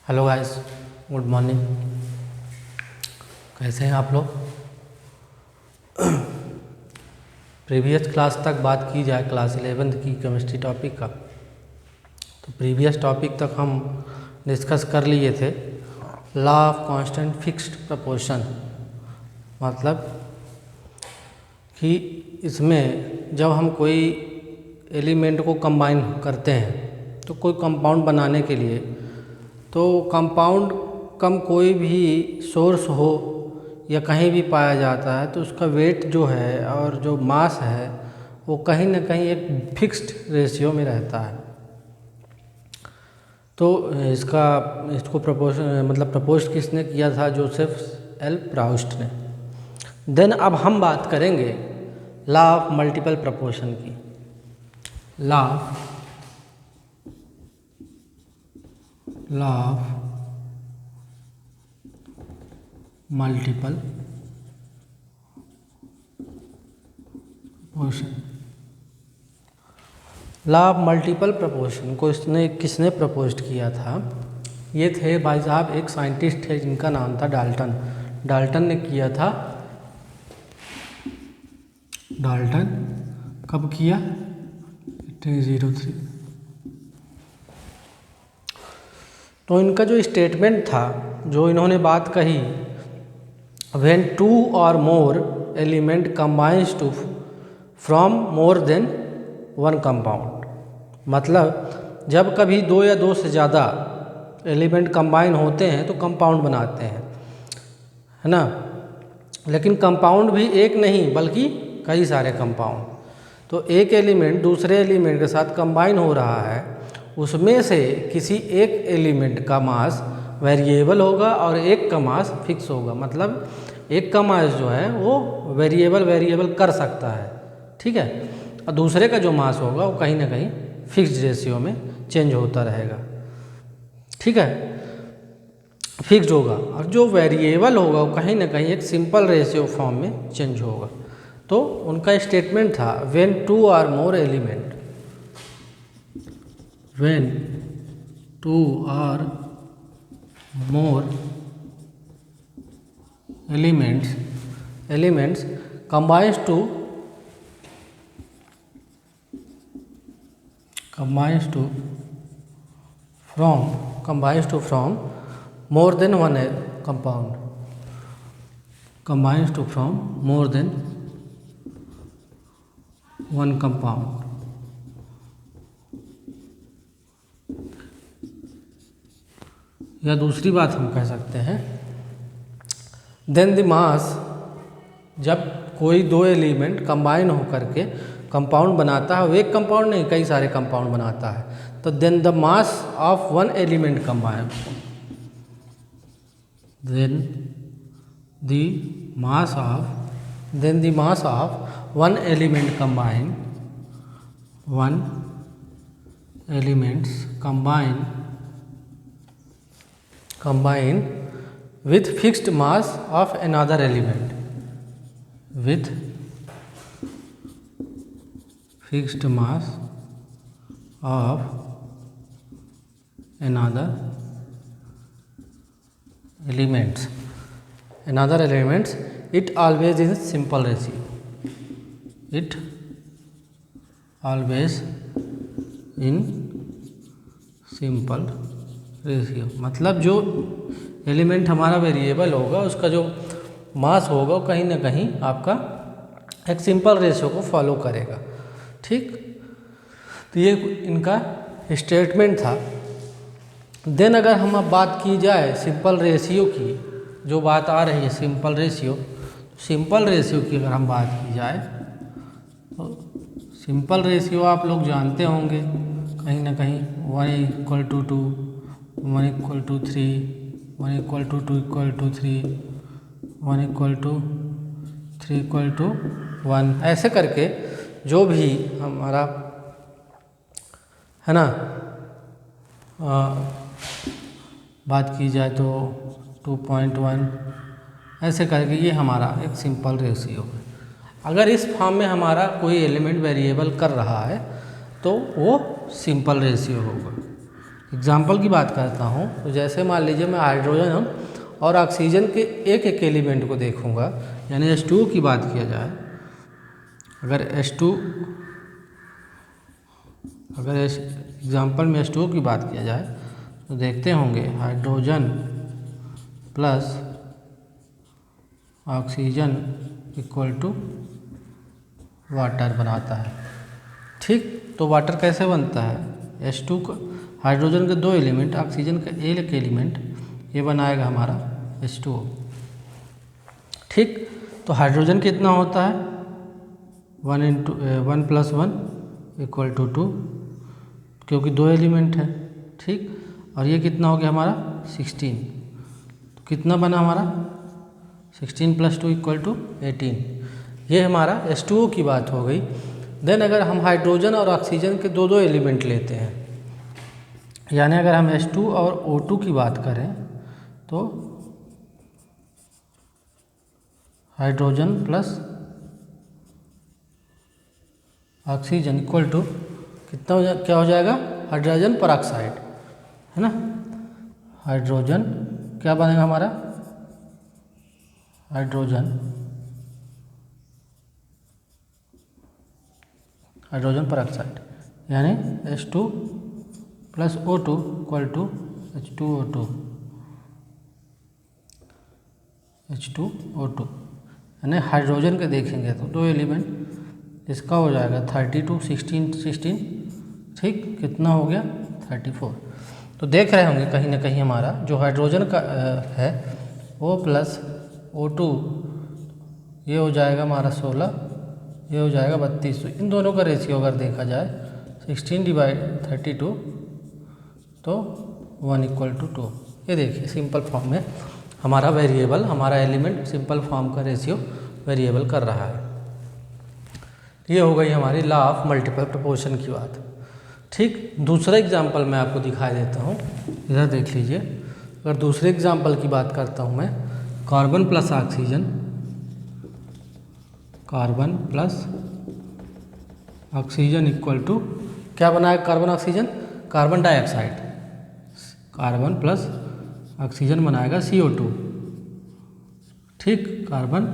Hello guys, good morning. कैसे हैं आप लोग? प्रीवियस क्लास तक बात की जाए, क्लास 11th की केमिस्ट्री टॉपिक का, तो प्रीवियस टॉपिक तक हम डिस्कस कर लिए थे law of constant fixed proportion. मतलब कि इसमें जब हम कोई एलिमेंट को कंबाइन करते हैं तो कोई कंपाउंड बनाने के लिए, तो कंपाउंड कम कोई भी सोर्स हो या कहीं भी पाया जाता है तो उसका वेट जो है और जो मास है वो कहीं ना कहीं एक फिक्स्ड रेशियो में रहता है। तो इसको प्रपोज किसने किया था? जोसेफ एल प्राउस्ट ने। देन अब हम बात करेंगे लॉ ऑफ मल्टीपल प्रपोर्शन की। Law of multiple proportion. Law of multiple proportion को किसने प्रपोज किया था? ये थे भाई साहब, एक साइंटिस्ट थे जिनका नाम था डाल्टन। डाल्टन ने किया था। डाल्टन कब किया? 1803। तो इनका जो स्टेटमेंट था, जो इन्होंने बात कही, व्हेन टू और more element combines to from more than one compound. मतलब जब कभी दो या दो से ज़्यादा एलिमेंट कंबाइन होते हैं तो कंपाउंड बनाते हैं, है ना। लेकिन कंपाउंड भी एक नहीं बल्कि कई सारे कंपाउंड। तो एक एलिमेंट दूसरे एलिमेंट के साथ कंबाइन हो रहा है, उसमें से किसी एक एलिमेंट का मास वेरिएबल होगा और एक का मास फिक्स होगा। मतलब एक का मास जो है वो वेरिएबल कर सकता है, ठीक है, और दूसरे का जो मास होगा वो कहीं ना कहीं फिक्स्ड रेशियो में चेंज होता रहेगा, ठीक है, फिक्स्ड होगा। और जो वेरिएबल होगा वो कहीं ना कहीं एक सिंपल रेशियो फॉर्म में चेंज होगा। तो उनका स्टेटमेंट था, when two are more element, when two are more elements combines to from more than one compound, combines to from more than one compound। या दूसरी बात हम कह सकते हैं, देन द मास, जब कोई दो एलिमेंट कंबाइन होकर के कंपाउंड बनाता है, वो एक कंपाउंड नहीं कई सारे कंपाउंड बनाता है, तो then the mass of one element combine, then the mass of one element combine with fixed mass of another element, with fixed mass of another elements, it always in simple ratio, it always in simple ratio. मतलब जो element हमारा variable होगा उसका जो मास होगा वो कहीं ना कहीं आपका एक सिंपल रेशियो को फॉलो करेगा, ठीक। तो ये इनका स्टेटमेंट था। देन अगर हम अब बात की जाए सिंपल रेशियो की, जो बात आ रही है सिंपल रेशियो की अगर हम बात की जाए तो सिंपल रेशियो आप लोग जानते होंगे कहीं ना कहीं, 1:2, 1:3, 1:2:3, 1:3:1, ऐसे करके जो भी हमारा है ना बात की जाए तो 2.1, ऐसे करके ये हमारा एक सिंपल रेशियो है। अगर इस फॉर्म में हमारा कोई एलिमेंट वेरिएबल कर रहा है तो वो सिंपल रेशियो होगा। एग्जाम्पल की बात करता हूँ तो जैसे मान लीजिए मैं हाइड्रोजन और ऑक्सीजन के एक एक एलिमेंट को देखूँगा, यानी H2O की बात किया जाए, अगर एग्जाम्पल में H2O की बात किया जाए तो देखते होंगे hydrogen plus oxygen equal to water बनाता है। ठीक, तो वाटर कैसे बनता है? H2 का हाइड्रोजन के 2 एलिमेंट, ऑक्सीजन का एक एलिमेंट, ये बनाएगा हमारा H2O। ठीक, तो हाइड्रोजन कितना होता है 1 + 1 = 2, क्योंकि 2 एलिमेंट है। ठीक, और ये कितना हो गया हमारा 16, तो कितना बना हमारा 16 + 2 = 18। ये हमारा H2O की बात हो गई। देन अगर हम हाइड्रोजन और ऑक्सीजन के 2 एलिमेंट लेते हैं, यानी अगर हम H2 और O2 की बात करें तो hydrogen plus oxygen equal to कितना क्या हो जाएगा? हाइड्रोजन परऑक्साइड, है ना। हाइड्रोजन क्या बनेगा हमारा? हाइड्रोजन परऑक्साइड, यानी H2 + O2 = H2O2, यानी हाइड्रोजन के देखेंगे तो 2 एलिमेंट, इसका हो जाएगा 32 16। ठीक, कितना हो गया 34। तो देख रहे होंगे कहीं ना कहीं हमारा जो हाइड्रोजन का है O + O2, ये हो जाएगा हमारा 16, ये हो जाएगा 32। तो इन दोनों का रेशियो अगर देखा जाए 16/32 तो 1 = 2। ये देखिए सिंपल फॉर्म में हमारा वेरिएबल, हमारा एलिमेंट सिंपल फॉर्म का रेशियो वेरिएबल कर रहा है। ये हो गई हमारी लॉ ऑफ मल्टीपल प्रोपोर्शन की बात। ठीक, दूसरा एग्जाम्पल मैं आपको दिखाई देता हूँ, इधर देख लीजिए। अगर दूसरे एग्जाम्पल की बात करता हूँ मैं, carbon plus oxygen, carbon plus oxygen equal to क्या बनाएगा? Carbon oxygen, carbon dioxide, carbon plus oxygen बनाएगा CO2। ठीक, कार्बन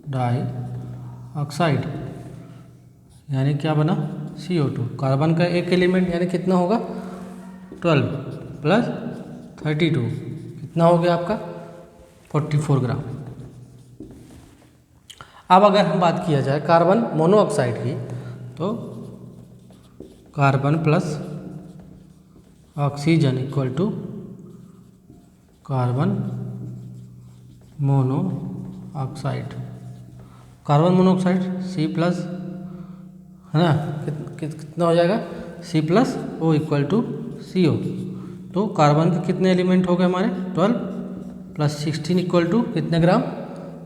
डाइऑक्साइड, यानी क्या बना? CO2। कार्बन का एक एलिमेंट यानी कितना होगा 12 + 32, कितना हो गया आपका 44 ग्राम। अब अगर हम बात किया जाए कार्बन मोनोऑक्साइड की, तो carbon plus oxygen equal to carbon monoxide, carbon monoxide C+, है ना, कितना हो जाएगा C+O = CO। तो कार्बन के कितने एलिमेंट हो गए हमारे 12 + 16 = कितने ग्राम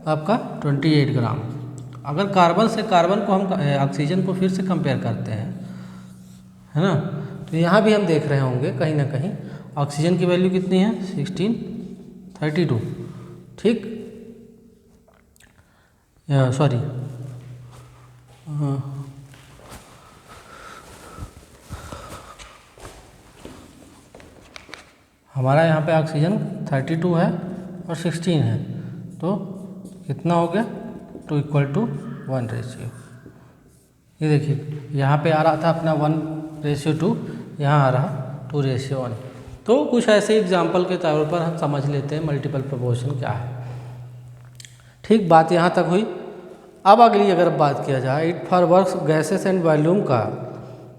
आपका 28 ग्राम। अगर कार्बन से कार्बन को हम ऑक्सीजन को फिर से कंपेयर करते हैं, है ना, तो यहाँ भी हम देख रहे होंगे कहीं ना कहीं ऑक्सीजन की वैल्यू कितनी है 1632। ठीक, सॉरी, हमारा यहाँ पे ऑक्सीजन 32 है और 16 है, तो कितना हो गया 2 = 1 रेशियो। ये देखिए यहाँ पे आ रहा था अपना 1:2, यहाँ आ रहा 2:1। तो कुछ ऐसे एग्जाम्पल के तौर पर हम समझ लेते हैं मल्टीपल प्रोपोर्शन क्या है। ठीक, बात यहाँ तक हुई। अब अगली अगर बात किया जाए it for works gases and volume का,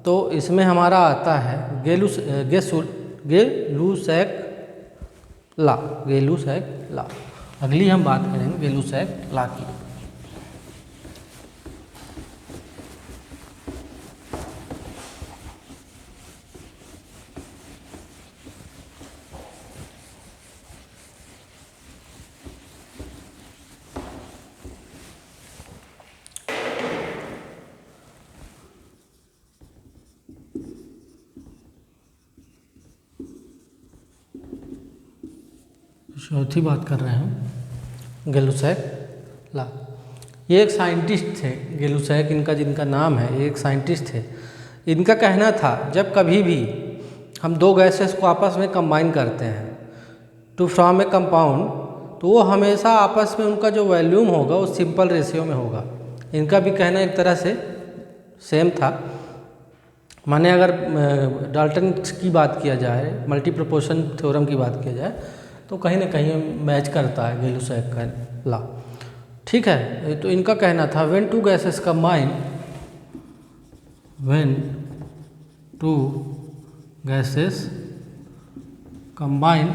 तो इसमें हमारा आता है गेलुसैक लॉ। अगली हम बात करेंगे गेलुसैक लॉ की। चौथी बात कर रहे हैं गेलुसैक लॉ। ये एक साइंटिस्ट थे, गेलुसैक इनका जिनका नाम है, ये एक साइंटिस्ट थे। इनका कहना था जब कभी भी हम दो गैसेस को आपस में कंबाइन करते हैं टू फॉर्म ए कंपाउंड, तो वो हमेशा आपस में उनका जो वॉल्यूम होगा वो सिंपल रेशियो में होगा। इनका भी कहना एक तरह से सेम था। माने अगर डाल्टन की बात किया जाए, मल्टी प्रोपोर्शन थ्योरम की बात किया जाए, तो कहीं ना कहीं मैच करता है गैलुसैक का लॉ। ठीक है, तो इनका कहना था when two gases combine, when two gases combine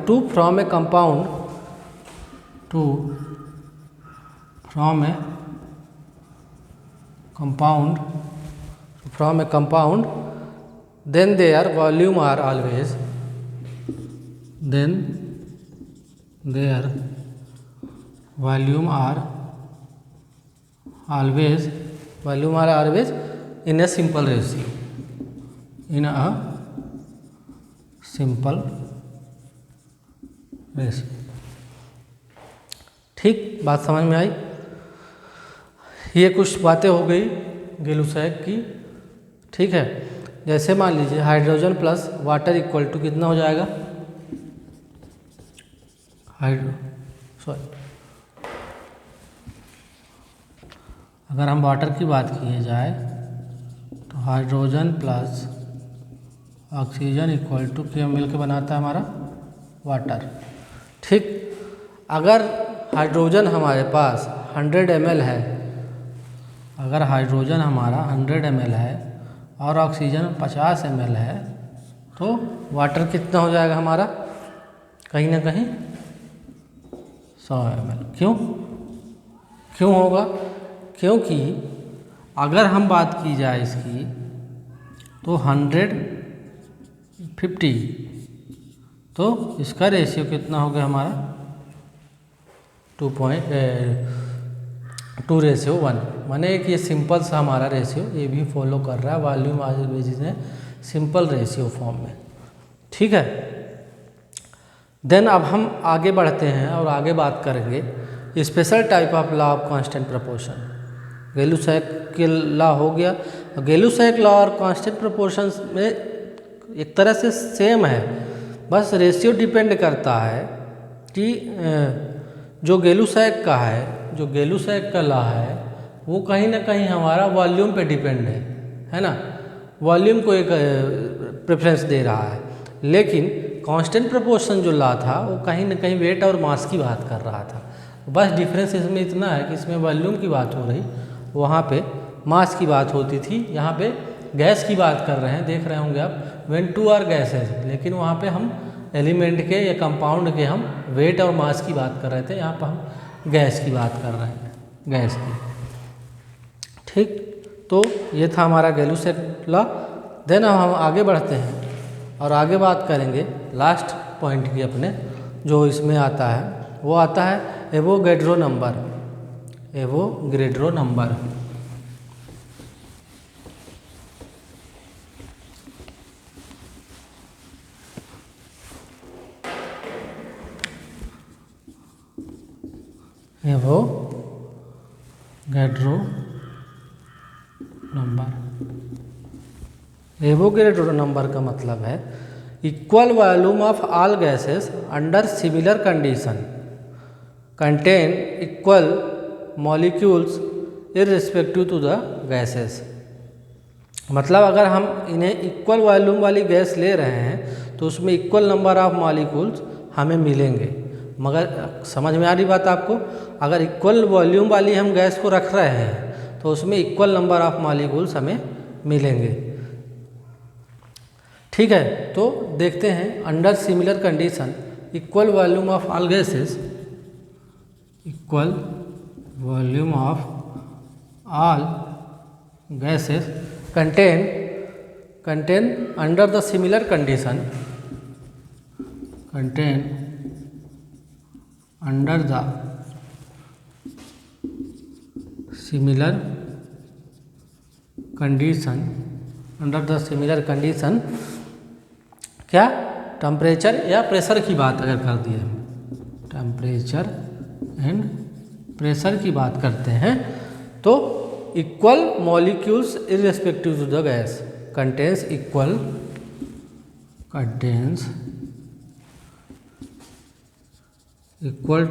to form a compound, then their volume are always in a simple ratio, ठीक, बात समझ में आई। ये कुछ बातें हो गई गैलुसैक की। ठीक है, जैसे मान लीजिए hydrogen plus water equal to कितना हो जाएगा, अगर हम वाटर की बात की जाए तो hydrogen plus oxygen equal to क्या मिलकर बनाता है हमारा वाटर। ठीक, अगर हाइड्रोजन हमारे पास 100 ml है, अगर हाइड्रोजन हमारा 100 ml है और ऑक्सीजन 50 ml है, तो वाटर कितना हो जाएगा हमारा, कहीं ना कहीं 100 ml। क्यों होगा? क्योंकि अगर हम बात की जाए इसकी तो 150, तो इसका रेशियो कितना हो गया हमारा 2:1, माने कि ये सिंपल सा हमारा रेशियो ये भी फॉलो कर रहा है वॉल्यूम बेसिस में सिंपल रेशियो फॉर्म में। ठीक है, देन अब हम आगे बढ़ते हैं और आगे बात करेंगे special type of law of constant proportion. Gay Lussac के लॉ हो गया, गैलुसैक लॉ और कांस्टेंट प्रोपोर्शन में एक तरह से सेम है, बस रेशियो डिपेंड करता है कि जो गैलुसैक का है, जो गैलुसैक का लॉ है वो कहीं ना कहीं हमारा वॉल्यूम पे डिपेंड है ना, वॉल्यूम को एक प्रेफरेंस दे रहा है। लेकिन कांस्टेंट प्रोपोर्शन जो लॉ था वो कहीं ना कहीं वेट और मास की बात कर रहा था। बस डिफरेंस इसमें इतना है कि इसमें वॉल्यूम की बात हो रही, वहाँ पे मास की बात होती थी, यहाँ पे गैस की बात कर रहे हैं। देख रहे होंगे आप व्हेन टू आर गैसेस, लेकिन वहाँ पे हम एलिमेंट के या कंपाउंड के हम वेट और मास की बात कर रहे थे, यहाँ पर हम गैस की बात कर रहे हैं, गैस की। ठीक, तो ये था हमारा गैलुसैक लॉ। देन अब हम आगे बढ़ते हैं और आगे बात करेंगे लास्ट पॉइंट की अपने, जो इसमें आता है वो आता है Avogadro number. Avogadro number Avogadro number. Avogadro number का मतलब है equal volume of all gases under similar condition contain equal molecules irrespective to the gases. मतलब अगर हम इन्हें इक्वल वॉल्यूम वाली गैस ले रहे हैं तो उसमें इक्वल नंबर ऑफ मॉलिक्यूल्स हमें मिलेंगे। मगर समझ में आ रही बात आपको, अगर इक्वल वॉल्यूम वाली हम गैस को रख रहे हैं तो उसमें इक्वल नंबर ऑफ मॉलिक्यूल्स हमें मिलेंगे। ठीक है, तो देखते हैं under similar condition equal volume of all gases, equal volume of all gases contain under the similar condition, contain under the similar condition क्या टेम्परेचर या प्रेशर की बात अगर कर दिए हम, टेम्परेचर एंड प्रेशर की बात करते हैं तो equal molecules irrespective to the gas, contains equal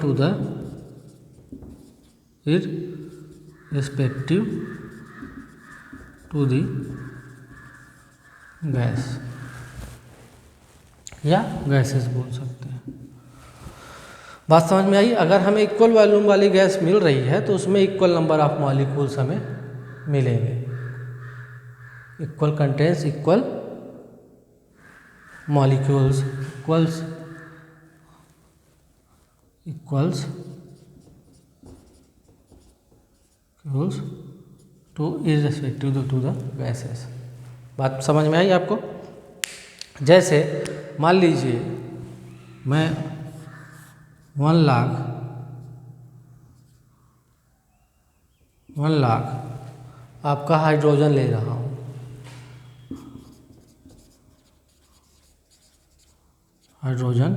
to the irrespective to the gas या गैसेस बोल सकते हैं। बात समझ में आई? अगर हमें इक्वल वॉल्यूम वाली गैस मिल रही है तो उसमें इक्वल नंबर ऑफ मॉलिक्यूल्स हमें मिलेंगे। Equal contains equal molecules equals to irrespective to the gases. बात समझ में आई आपको? जैसे मान लीजिए मैं 1 लाख आपका हाइड्रोजन ले रहा हूँ, हाइड्रोजन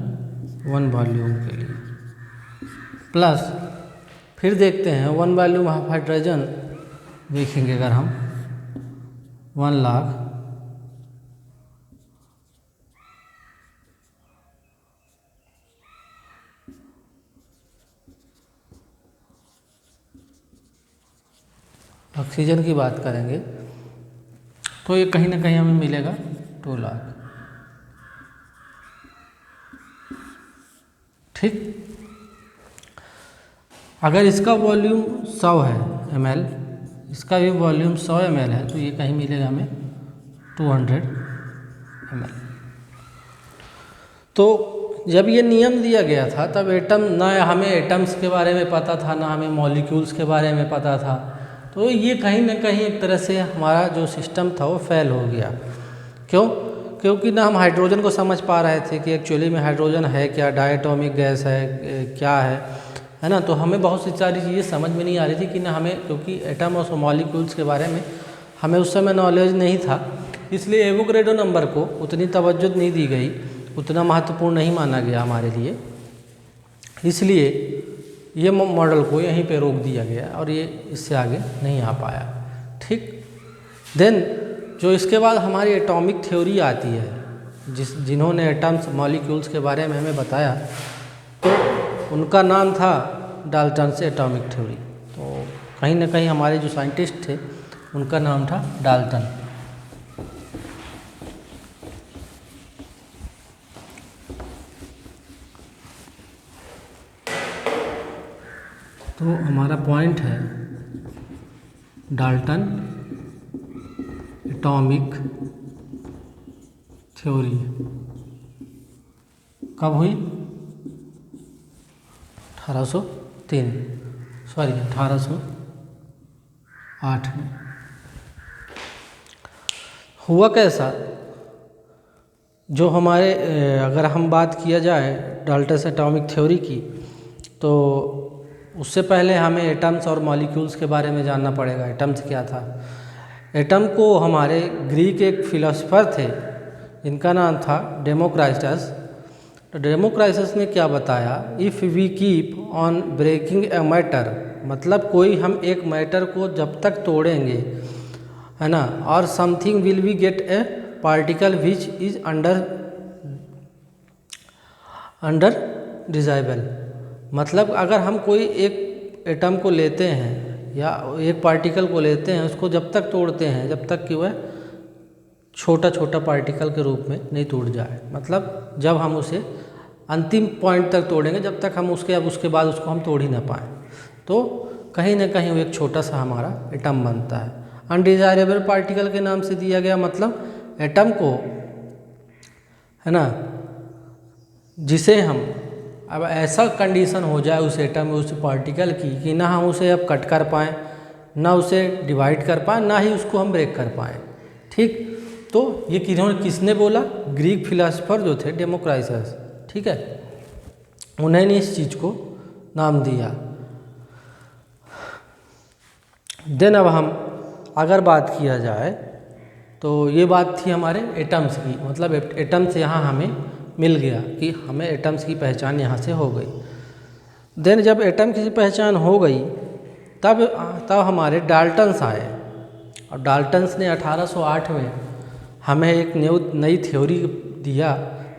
1 वॉल्यूम के लिए, प्लस फिर देखते हैं 1 वॉल्यूम ऑफ हाइड्रोजन देखेंगे अगर हम 1 लाख ऑक्सीजन की बात करेंगे तो ये कहीं ना कहीं हमें मिलेगा 2 लाख। ठीक, अगर इसका वॉल्यूम 100 है ml, इसका भी वॉल्यूम 100 ml है तो ये कहीं मिलेगा हमें 200 ml। तो जब ये नियम दिया गया था तब ना हमें एटम्स के बारे में पता था, ना हमें मॉलिक्यूल्स के बारे में पता था। तो ये कहीं ना कहीं एक तरह से हमारा जो सिस्टम था वो फेल हो गया। क्यों? क्योंकि ना हम हाइड्रोजन को समझ पा रहे थे कि एक्चुअली में हाइड्रोजन है क्या, डायटोमिक गैस है क्या है ना। तो हमें बहुत सी सारी चीज़ें समझ में नहीं आ रही थी कि ना हमें, क्योंकि एटम और मॉलिक्यूल्स के बारे में हमें उस समय नॉलेज नहीं था, इसलिए एवोगैड्रो नंबर को उतनी तवज्जो नहीं दी गई, उतना महत्वपूर्ण नहीं माना गया हमारे लिए, इसलिए ये मॉडल को यहीं पे रोक दिया गया और ये इससे आगे नहीं आ पाया। ठीक, देन जो इसके बाद हमारी एटॉमिक थ्योरी आती है, जिन्होंने एटम्स मॉलिक्यूल्स के बारे में हमें बताया, तो उनका नाम था डाल्टन्स एटॉमिक थ्योरी। तो कहीं ना कहीं हमारे जो साइंटिस्ट थे उनका नाम था डाल्टन। तो हमारा पॉइंट है डाल्टन एटॉमिक थ्योरी कब हुई? 1808 में। हुआ कैसा? जो हमारे अगर हम बात किया जाए डाल्टन एटॉमिक थ्योरी की, तो उससे पहले हमें एटम्स और मॉलिक्यूल्स के बारे में जानना पड़ेगा। एटम्स क्या था? एटम को हमारे ग्रीक एक फिलोसोफर थे जिनका नाम था डेमोक्राइटस। तो डेमोक्राइटस ने क्या बताया? If we keep on breaking a matter, मतलब कोई हम एक मैटर को जब तक तोड़ेंगे, है ना, और something will we get a particle which is under divisible. मतलब अगर हम कोई एक एटम को लेते हैं या एक पार्टिकल को लेते हैं, उसको जब तक तोड़ते हैं जब तक कि वह छोटा छोटा पार्टिकल के रूप में नहीं टूट जाए, मतलब जब हम उसे अंतिम पॉइंट तक तोड़ेंगे, जब तक हम उसके बाद उसको हम तोड़ ही ना पाएँ, तो कहीं ना कहीं वो एक छोटा सा हमारा एटम बनता है। अनडिजायरेबल पार्टिकल के नाम से दिया गया, मतलब एटम को, है ना, जिसे हम अब ऐसा कंडीशन हो जाए उस एटम में, उस पार्टिकल की, कि ना हम उसे अब कट कर पाएँ, ना उसे डिवाइड कर पाएँ, ना ही उसको हम ब्रेक कर पाएँ। ठीक, तो ये किसने बोला? ग्रीक फिलोसोफर जो थे डेमोक्राइटस, ठीक है, उन्होंने इस चीज़ को नाम दिया। देन अब हम अगर बात किया जाए तो ये बात थी हमारे एटम्स की, मतलब एटम्स यहाँ हमें मिल गया कि हमें एटम्स की पहचान यहाँ से हो गई। देन जब एटम की पहचान हो गई तब तब हमारे डाल्टन्स आए, और डाल्टन्स ने 1808 में हमें एक नई थ्योरी दिया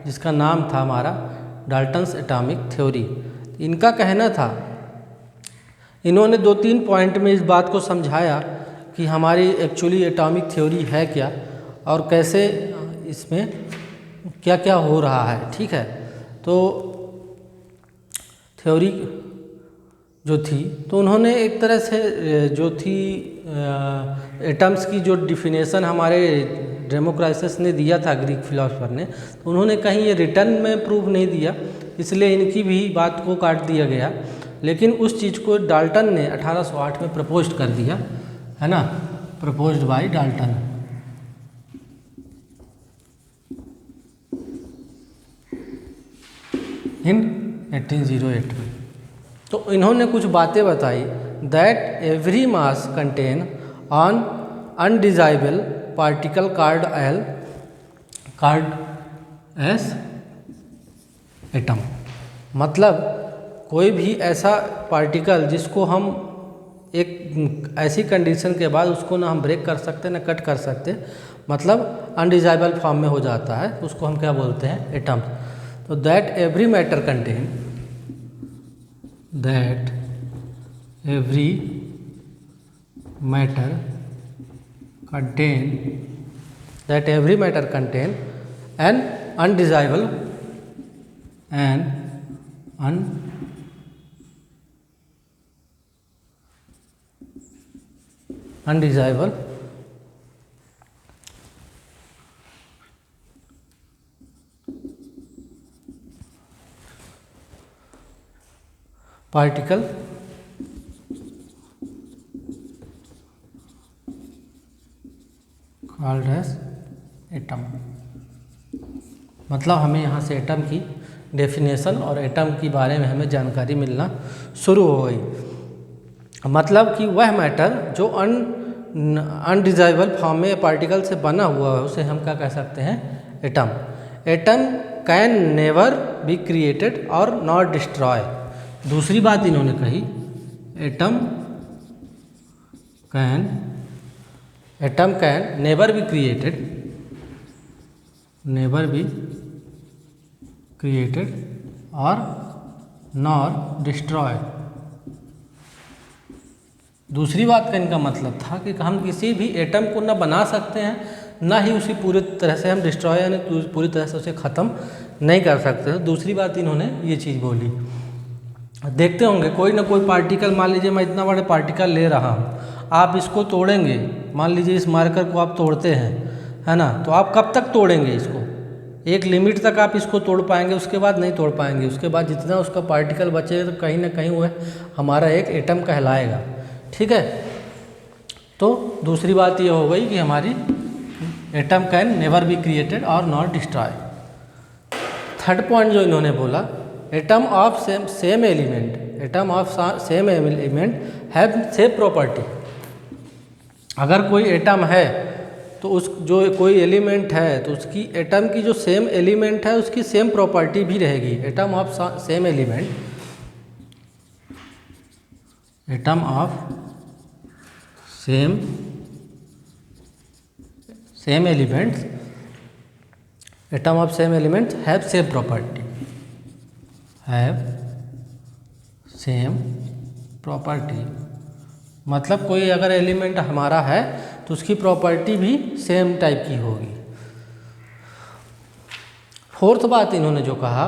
जिसका नाम था हमारा डाल्टन्स एटॉमिक थ्योरी। इनका कहना था, इन्होंने 2-3 पॉइंट में इस बात को समझाया कि हमारी एक्चुअली एटॉमिक थ्योरी है क्या और कैसे इसमें क्या क्या हो रहा है। ठीक है, तो थ्योरी जो थी तो उन्होंने एक तरह से जो थी एटम्स की जो डिफिनेशन हमारे डेमोक्राइटस ने दिया था, ग्रीक फिलोसफर ने, तो उन्होंने कहीं ये रिटर्न में प्रूफ नहीं दिया, इसलिए इनकी भी बात को काट दिया गया। लेकिन उस चीज़ को डाल्टन ने 1808 में प्रपोज कर दिया, है ना, प्रपोज्ड बाय डाल्टन। इन 1808 में तो इन्होंने कुछ बातें बताई, that every mass contain on undivisible particle called as atom. मतलब कोई भी ऐसा पार्टिकल जिसको हम एक ऐसी कंडीशन के बाद उसको ना हम ब्रेक कर सकते ना कट कर सकते, मतलब अनडिजाइबल फॉर्म में हो जाता है, उसको हम क्या बोलते हैं, एटम। तो that every matter contain, that every matter contain an undesirable particle called as atom. मतलब हमें यहाँ से एटम की डेफिनेशन और एटम के बारे में हमें जानकारी मिलना शुरू हो गई। मतलब कि वह मैटर जो अनडिजाइबल फॉर्म में पार्टिकल से बना हुआ है उसे हम क्या कह सकते हैं, atom. Atom can never be created और नॉट डिस्ट्रॉय। दूसरी बात इन्होंने कही, atom can never be created और नॉर डिस्ट्रॉय। दूसरी बात का इनका मतलब था कि हम किसी भी एटम को ना बना सकते हैं, ना ही उसी पूरी तरह से हम डिस्ट्रॉय यानी पूरी तरह से उसे ख़त्म नहीं कर सकते। दूसरी बात इन्होंने ये चीज़ बोली। देखते होंगे कोई ना कोई पार्टिकल, मान लीजिए मैं इतना बड़े पार्टिकल ले रहा हूँ, आप इसको तोड़ेंगे, मान लीजिए इस मार्कर को आप तोड़ते हैं, है ना, तो आप कब तक तोड़ेंगे इसको, एक लिमिट तक आप इसको तोड़ पाएंगे, उसके बाद नहीं तोड़ पाएंगे। उसके बाद जितना उसका पार्टिकल बचेगा तो कहीं ना कहीं वह हमारा एक एटम कहलाएगा। ठीक है, तो दूसरी बात ये हो गई कि हमारी atom can never be created और नॉट डिस्ट्रॉय। थर्ड पॉइंट जो इन्होंने बोला, atom of same element have same property. अगर कोई एटम है तो उस जो कोई एलिमेंट है तो उसकी एटम की जो सेम एलिमेंट है उसकी सेम प्रॉपर्टी भी रहेगी। Atom of same element have same property. मतलब कोई अगर एलिमेंट हमारा है तो उसकी प्रॉपर्टी भी सेम टाइप की होगी। फोर्थ बात इन्होंने जो कहा,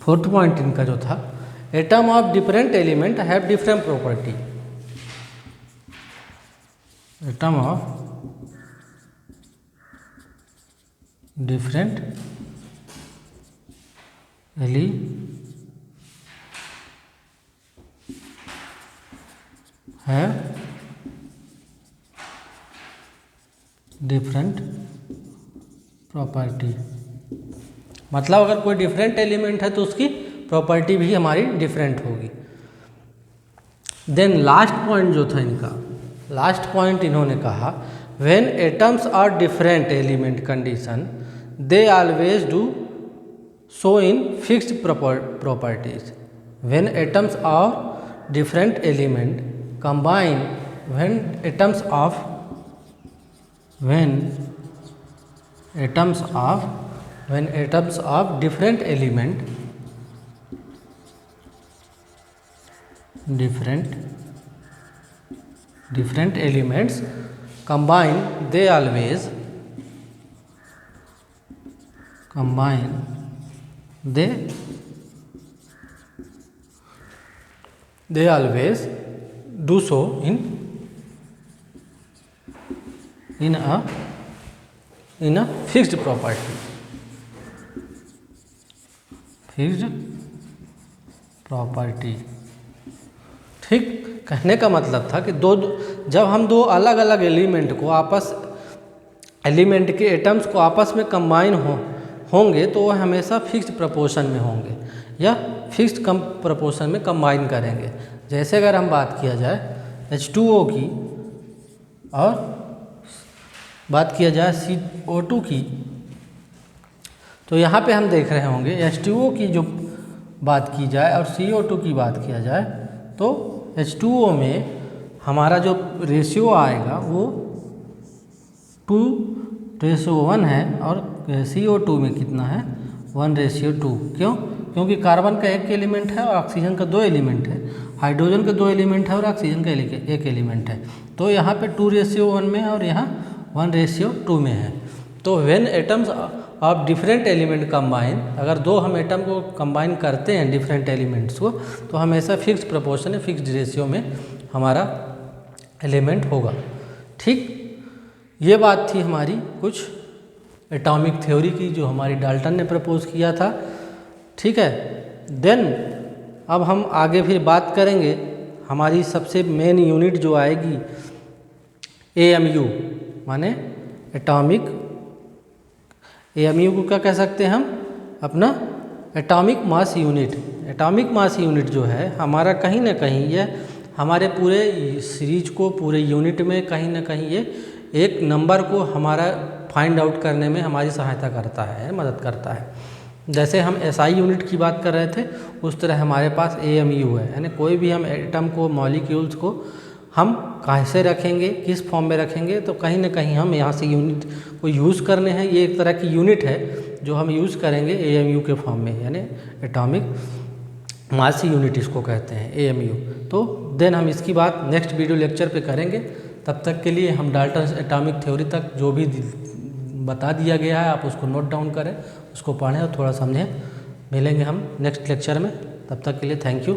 फोर्थ पॉइंट इनका जो था, atom of different element have different property. Atom of different have different property. मतलब अगर कोई डिफरेंट एलिमेंट है तो उसकी प्रॉपर्टी भी हमारी डिफरेंट होगी। देन लास्ट पॉइंट जो था इनका, लास्ट पॉइंट इन्होंने कहा, when atoms are different element condition they always do so in fixed properties. When atoms are different element combine when atoms of different elements combine, they always do so in a fixed property. ठीक, कहने का मतलब था कि जब हम दो अलग अलग एलिमेंट के एटम्स को आपस में कंबाइन होंगे तो वो हमेशा फिक्स्ड प्रपोर्शन में होंगे या फिक्स्ड प्रपोर्शन में कंबाइन करेंगे। जैसे अगर हम बात किया जाए H2O की और बात किया जाए CO2 की, तो यहाँ पे हम देख रहे होंगे H2O की जो बात की जाए और CO2 की बात किया जाए तो H2O में हमारा जो रेशियो आएगा वो 2:1 है और CO2 में कितना है 1:2। क्यों? क्योंकि कार्बन का एक एलिमेंट है और ऑक्सीजन का 2 एलिमेंट है, हाइड्रोजन के 2 एलिमेंट है और ऑक्सीजन का एक एलिमेंट है। तो यहाँ पे 2:1 में है और यहाँ 1:2 में है। तो when atoms of different element combine, अगर दो हम एटम को कंबाइन करते हैं डिफरेंट एलिमेंट्स को, तो हमेशा फिक्स प्रपोर्शन है, फिक्स रेशियो में हमारा एलिमेंट होगा। ठीक, ये बात थी हमारी कुछ एटॉमिक थ्योरी की जो हमारी डाल्टन ने प्रपोज किया था। ठीक है, देन अब हम आगे फिर बात करेंगे हमारी सबसे मेन यूनिट जो आएगी AMU, माने एटॉमिक, AMU को क्या कह सकते हैं हम, अपना atomic mass unit. Atomic mass unit जो है हमारा कहीं ना कहीं ये हमारे पूरे सीरीज को, पूरे यूनिट में कहीं ना कहीं ये एक नंबर को हमारा फाइंड आउट करने में हमारी सहायता करता है, मदद करता है। जैसे हम SI यूनिट की बात कर रहे थे उस तरह हमारे पास AMU है, यानी कोई भी हम एटम को, मॉलिक्यूल्स को हम कैसे रखेंगे, किस फॉर्म में रखेंगे, तो कहीं ना कहीं हम यहाँ से यूनिट को यूज़ करने हैं। ये एक तरह की यूनिट है जो हम यूज़ करेंगे AMU के फॉर्म में, यानी एटॉमिक मास यूनिट इसको कहते हैं AMU। तो देन हम इसकी बात नेक्स्ट वीडियो लेक्चर पे करेंगे। तब तक के लिए हम डाल्टन एटॉमिक थ्योरी तक जो भी बता दिया गया है आप उसको नोट डाउन करें, उसको पढ़ें और थोड़ा समझें। मिलेंगे हम नेक्स्ट लेक्चर में, तब तक के लिए थैंक यू।